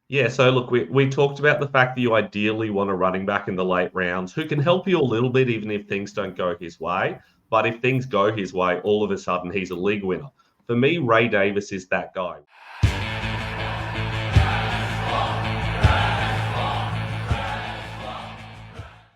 Yeah, so look, we talked about the fact that you ideally want a running back in the late rounds who can help you a little bit even if things don't go his way. But if things go his way, all of a sudden he's a league winner. For me, Ray Davis is that guy.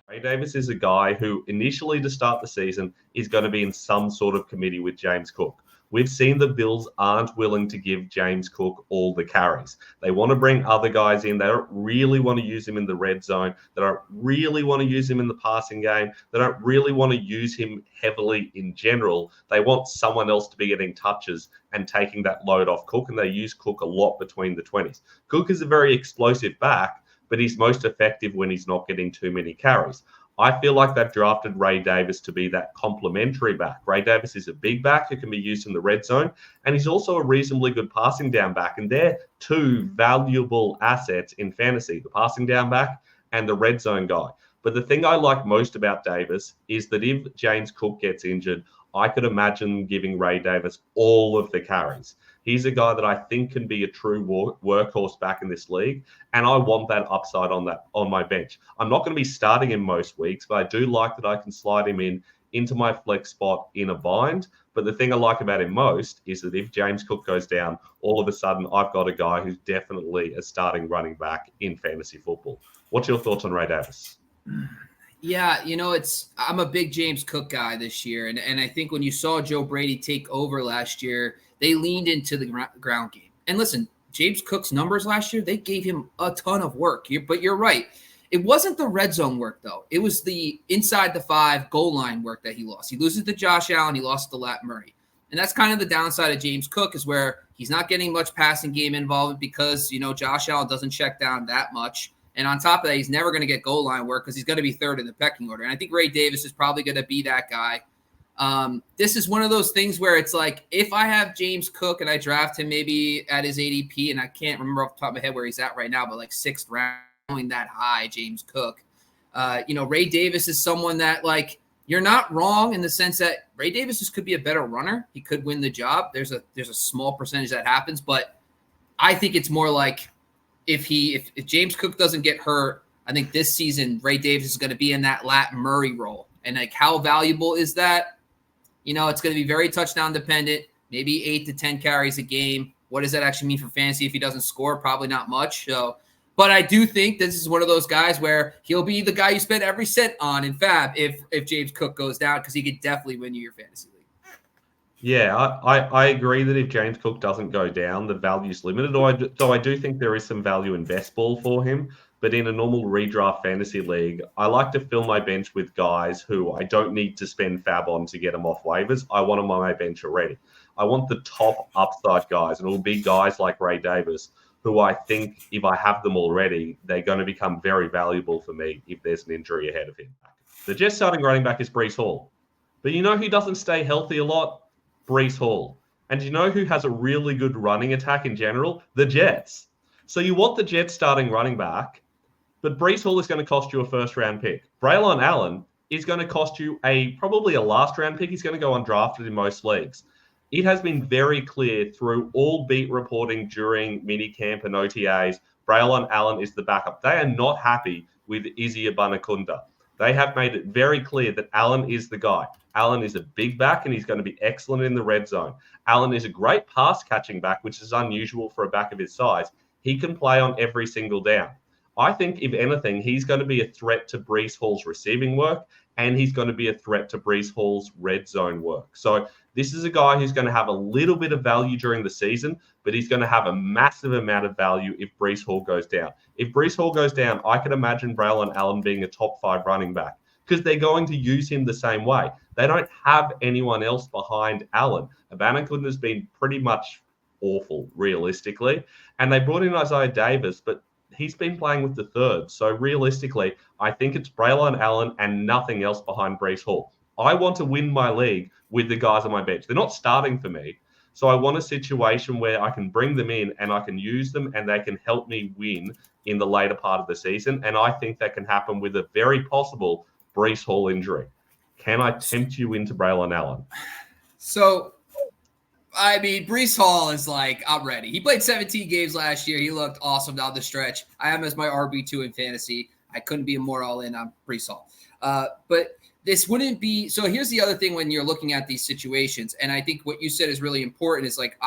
Ray Davis is a guy who initially to start the season is going to be in some sort of committee with James Cook. We've seen the Bills aren't willing to give James Cook all the carries. They want to bring other guys in. They don't really want to use him in the red zone. They don't really want to use him in the passing game. They don't really want to use him heavily in general. They want someone else to be getting touches and taking that load off Cook, and they use Cook a lot between the 20s. Cook is a very explosive back, but he's most effective when he's not getting too many carries. I feel like they've drafted Ray Davis to be that complementary back. Ray Davis is a big back who can be used in the red zone, and he's also a reasonably good passing down back. And they're two valuable assets in fantasy, the passing down back and the red zone guy. But the thing I like most about Davis is that if James Cook gets injured, I could imagine giving Ray Davis all of the carries. He's a guy that I think can be a true workhorse back in this league, and I want that upside on my bench. I'm not going to be starting him most weeks, but I do like that I can slide him into my flex spot in a bind. But the thing I like about him most is that if James Cook goes down, all of a sudden I've got a guy who's definitely a starting running back in fantasy football. What's your thoughts on Ray Davis? Yeah, I'm a big James Cook guy this year, and I think when you saw Joe Brady take over last year, they leaned into the ground game. And listen, James Cook's numbers last year, they gave him a ton of work. But you're right. It wasn't the red zone work, though. It was the inside the 5 goal line work that he lost. He loses to Josh Allen. He lost to Lat Murray. And that's kind of the downside of James Cook is where he's not getting much passing game involvement because, Josh Allen doesn't check down that much. And on top of that, he's never going to get goal line work because he's going to be third in the pecking order. And I think Ray Davis is probably going to be that guy. This is one of those things where it's like, if I have James Cook and I draft him maybe at his ADP, and I can't remember off the top of my head where he's at right now, but like 6th round, going that high, James Cook, Ray Davis is someone that you're not wrong in the sense that Ray Davis just could be a better runner. He could win the job. There's a small percentage that happens, but I think it's more like if James Cook doesn't get hurt, I think this season Ray Davis is going to be in that Lat Murray role. And how valuable is that? It's going to be very touchdown dependent, maybe 8 to 10 carries a game. What does that actually mean for fantasy if he doesn't score? Probably not much. So, but I do think this is one of those guys where he'll be the guy you spend every cent on in Fab if James Cook goes down, because he could definitely win you your fantasy league. Yeah, I agree that if James Cook doesn't go down, the value's limited. Though I do think there is some value in best ball for him. But in a normal redraft fantasy league, I like to fill my bench with guys who I don't need to spend fab on to get them off waivers. I want them on my bench already. I want the top upside guys, and it will be guys like Ray Davis, who I think if I have them already, they're going to become very valuable for me if there's an injury ahead of him. The Jets starting running back is Breece Hall. But you know who doesn't stay healthy a lot? Breece Hall. And you know who has a really good running attack in general? The Jets. So you want the Jets starting running back, but Breece Hall is going to cost you a first-round pick. Braelon Allen is going to cost you probably a last-round pick. He's going to go undrafted in most leagues. It has been very clear through all beat reporting during minicamp and OTAs, Braelon Allen is the backup. They are not happy with Izzy Abanikunda. They have made it very clear that Allen is the guy. Allen is a big back, and he's going to be excellent in the red zone. Allen is a great pass-catching back, which is unusual for a back of his size. He can play on every single down. I think, if anything, he's going to be a threat to Breece Hall's receiving work, and he's going to be a threat to Breece Hall's red zone work. So this is a guy who's going to have a little bit of value during the season, but he's going to have a massive amount of value if Breece Hall goes down. If Breece Hall goes down, I can imagine Braelon Allen being a top 5 running back because they're going to use him the same way. They don't have anyone else behind Allen. Abanikunda has been pretty much awful, realistically, and they brought in Isaiah Davis, but he's been playing with the third. So realistically, I think it's Braelon Allen and nothing else behind Breece Hall. I want to win my league with the guys on my bench. They're not starting for me. So I want a situation where I can bring them in and I can use them and they can help me win in the later part of the season. And I think that can happen with a very possible Breece Hall injury. Can I tempt you into Braelon Allen? So I mean, Breece Hall is like, I'm ready. He played 17 games last year. He looked awesome down the stretch. I have him as my RB2 in fantasy. I couldn't be more all in on Breece Hall. But this wouldn't be – so here's the other thing when you're looking at these situations, and I think what you said is really important is like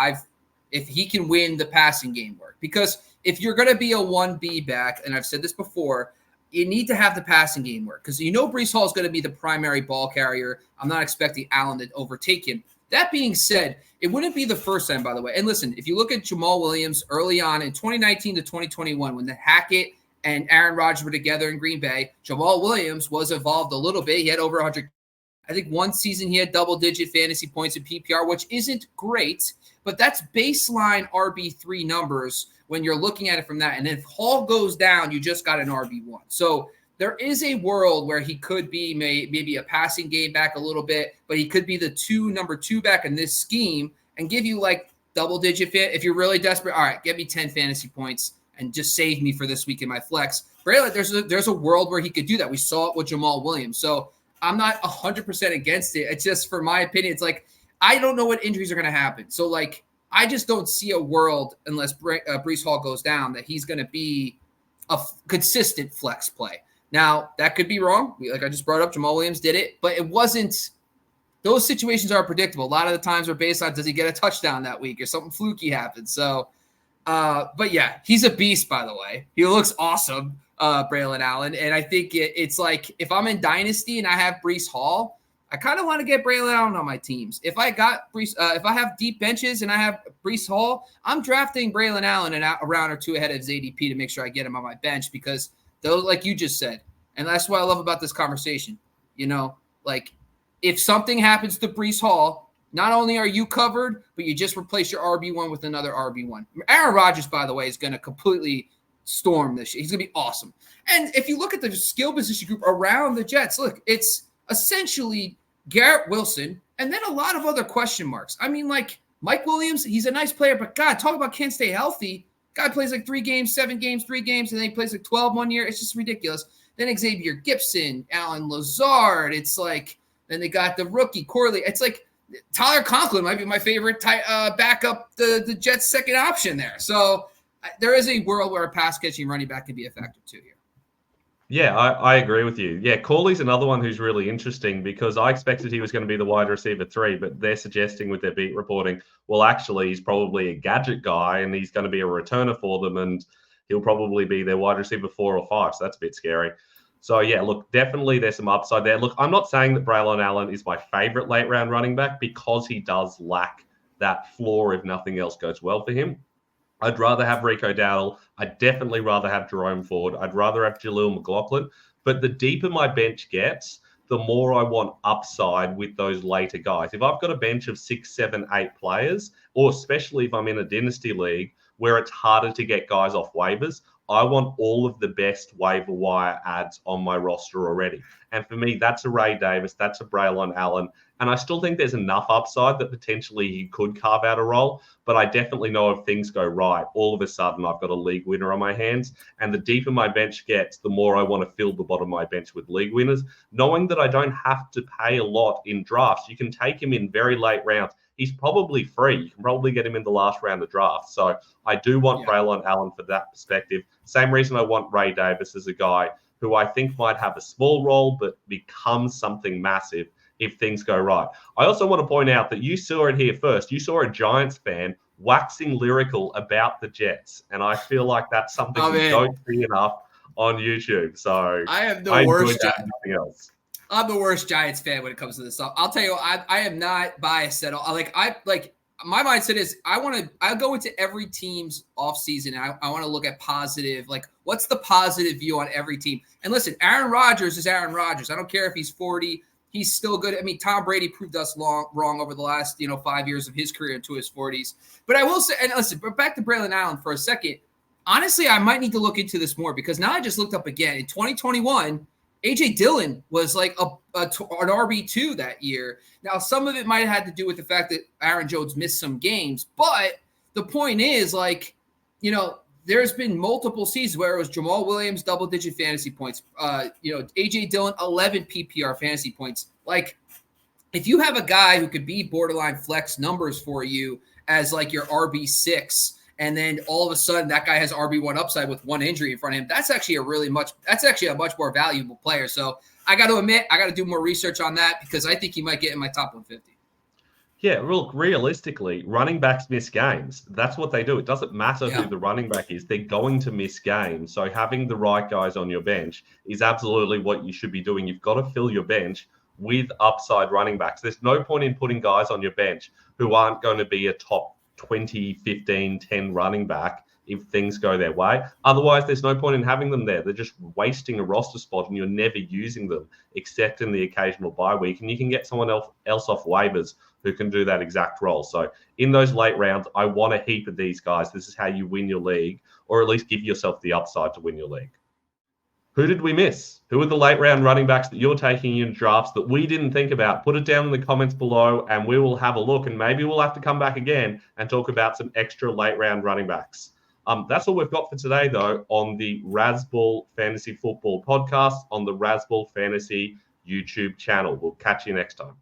if he can win the passing game work. Because if you're going to be a 1B back, and I've said this before, you need to have the passing game work because Breece Hall is going to be the primary ball carrier. I'm not expecting Allen to overtake him. That being said, it wouldn't be the first time, by the way. And listen, if you look at Jamal Williams early on in 2019 to 2021, when the Hackett and Aaron Rodgers were together in Green Bay, Jamal Williams was evolved a little bit. He had over 100. I think one season he had double-digit fantasy points in PPR, which isn't great, but that's baseline RB3 numbers when you're looking at it from that. And if Hall goes down, you just got an RB1. So there is a world where he could be maybe a passing game back a little bit, but he could be the number two back in this scheme and give you like double-digit fit. If you're really desperate, all right, get me 10 fantasy points and just save me for this week in my flex. Braelon, there's a world where he could do that. We saw it with Jamal Williams. So I'm not 100% against it. It's just, for my opinion, it's like I don't know what injuries are going to happen. So, like, I just don't see a world unless Breece Hall goes down that he's going to be a consistent flex play. Now, that could be wrong. Like I just brought up, Jamal Williams did it, but it wasn't – those situations are predictable. A lot of the times are based on does he get a touchdown that week or something fluky happens. So, but, yeah, he's a beast, by the way. He looks awesome, Braelon Allen. And I think it's like if I'm in Dynasty and I have Breece Hall, I kind of want to get Braelon Allen on my teams. If I got Breece, if I have deep benches and I have Breece Hall, I'm drafting Braelon Allen a round or two ahead of his ADP to make sure I get him on my bench because – those, like you just said, and that's what I love about this conversation. Like if something happens to Breece Hall, not only are you covered, but you just replace your RB1 with another RB1. Aaron Rodgers, by the way, is going to completely storm this year. He's going to be awesome. And if you look at the skill position group around the Jets, look, it's essentially Garrett Wilson and then a lot of other question marks. I mean, like Mike Williams, he's a nice player, but God, talk about can't stay healthy. Guy plays like 3 games, 7 games, 3 games, and then he plays like 12 one year. It's just ridiculous. Then Xavier Gibson, Alan Lazard. It's like, then they got the rookie, Corley. It's like Tyler Conklin might be my favorite backup, the Jets' second option there. So there is a world where a pass-catching running back can be effective too here. Yeah, I agree with you. Yeah, Corley's another one who's really interesting because I expected he was going to be the wide receiver 3, but they're suggesting with their beat reporting, well, actually, he's probably a gadget guy and he's going to be a returner for them and he'll probably be their wide receiver 4 or 5. So that's a bit scary. So, yeah, look, definitely there's some upside there. Look, I'm not saying that Braelon Allen is my favorite late round running back because he does lack that floor if nothing else goes well for him. I'd rather have Rico Dowdle. I'd definitely rather have Jerome Ford. I'd rather have Jaleel McLaughlin. But the deeper my bench gets, the more I want upside with those later guys. If I've got a bench of 6, 7, 8 players, or especially if I'm in a dynasty league where it's harder to get guys off waivers, I want all of the best waiver wire ads on my roster already. And for me, that's a Ray Davis, that's a Braelon Allen. And I still think there's enough upside that potentially he could carve out a role. But I definitely know if things go right, all of a sudden I've got a league winner on my hands. And the deeper my bench gets, the more I want to fill the bottom of my bench with league winners, knowing that I don't have to pay a lot in drafts. You can take him in very late rounds. He's probably free. You can probably get him in the last round of drafts. So I do want Braelon Allen for that perspective. Same reason I want Ray Davis as a guy who I think might have a small role but become something massive if things go right. I also want to point out that you saw it here first. You saw a Giants fan waxing lyrical about the Jets, and I feel like that's something we don't see enough on YouTube. So I am the worst. Nothing else. I'm the worst Giants fan when it comes to this stuff. I'll tell you, I am not biased at all. My mindset is I go into every team's offseason. I want to look at positive, like what's the positive view on every team. And listen, Aaron Rodgers is Aaron Rodgers. I don't care if he's 40. He's still good. I mean, Tom Brady proved us wrong over the last 5 years of his career into his 40s. But I will say, and listen, but back to Braelon Allen for a second. Honestly, I might need to look into this more because now I just looked up again. In 2021, A.J. Dillon was like an RB2 that year. Now, some of it might have had to do with the fact that Aaron Jones missed some games. But the point is, there's been multiple seasons where it was Jamal Williams, double-digit fantasy points. A.J. Dillon, 11 PPR fantasy points. Like, if you have a guy who could be borderline flex numbers for you as like your RB6, and then all of a sudden that guy has RB1 upside with one injury in front of him, that's actually a much more valuable player. So I got to admit, I got to do more research on that because I think he might get in my top 150. Yeah, look, realistically, running backs miss games. That's what they do. It doesn't matter who the running back is. They're going to miss games. So having the right guys on your bench is absolutely what you should be doing. You've got to fill your bench with upside running backs. There's no point in putting guys on your bench who aren't going to be a top 20, 15, 10 running back if things go their way. Otherwise, there's no point in having them there. They're just wasting a roster spot and you're never using them except in the occasional bye week. And you can get someone else off waivers who can do that exact role. So in those late rounds, I want a heap of these guys. This is how you win your league, or at least give yourself the upside to win your league. Who did we miss? Who are the late round running backs that you're taking in drafts that we didn't think about? Put it down in the comments below and we will have a look, and maybe we'll have to come back again and talk about some extra late round running backs. That's all we've got for today, though, on the Razzball Fantasy Football podcast on the Razzball Fantasy YouTube channel. We'll catch you next time.